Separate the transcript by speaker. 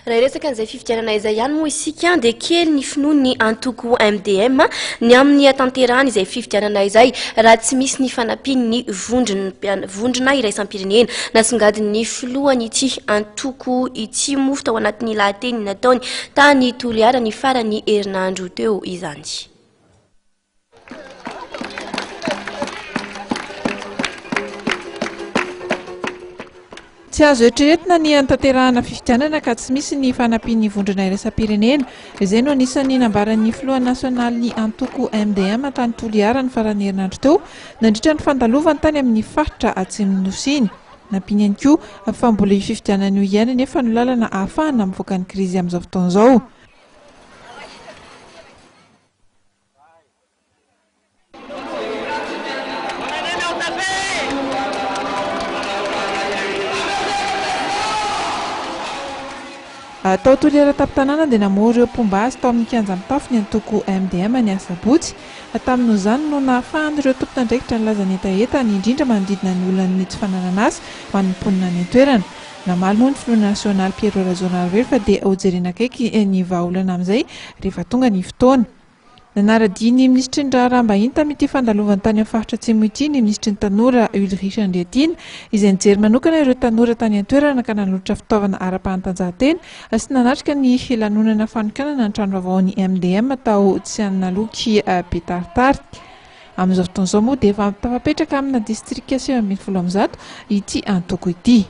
Speaker 1: raha resaka an'izay fifidianana izay ihany moa isika dia kely ny finoany ny antoko MDM ny amin'ny tanterahany izay fifidianana izay raha tsy misy ny fanampiny ny vondrona iraisam-pirenena nasongadiny filohany ity antoko ity moa tao anatin'ny lahateny nataony tany Toliara ny farany herinandro teo izany.
Speaker 2: Tsy azo eritreretina ny antanterahana fifidianana ka tsy misy ny fanampin'ny vondrona iraisam-pirenena. Izay no anisan'ny nambaran'ny filoha nasionaly antoko MDM tany Toliara ny farany herinandro teo nandritra ny fandalovany tany amin'ny faritra Atsimon'ny Nosy iny. Nampiany ihany koa fa mbola io fifidianana io ihany nefa no lalana ahafahana mivoaka ny krizy amin'izao fotoana izao. Tao Toliara tapitanana dia namory ireo mpombazy tao amin'ny kianja mitafo ny antoko MDM ny Asabotsy. Tamin'izany no nahafahan'ireo tompon'andraikitra ny laza etaetany indrindra manodidina ny olona tsy fananana asa ho an'ny mponina any an-toerana. Namaly moa ny filoha nasionaly Pierre Razona Reva fa dia hojerena akaiky ny vahaolana amin'izay rehefa tonga ny fotoana. Nanaradihy ny minisitry ny raharaha-mbahiny tamin'ity fandalovany tany amin'ny faritra Atsimo ity ny minisitry ny tanora Ulrich Andriatina izay nijery manokana ireo tanora tany an-toerana ka nanolotra fitaovana ara-panatanjahantena sy nanatrika ny lanonana fanokanana ny trano vaovaon'ny MDM tao Tsianaloky Betartary. Amin'izao fotoana izao moa dia efa tafapetraka amina distrika 7 ity antoko ity.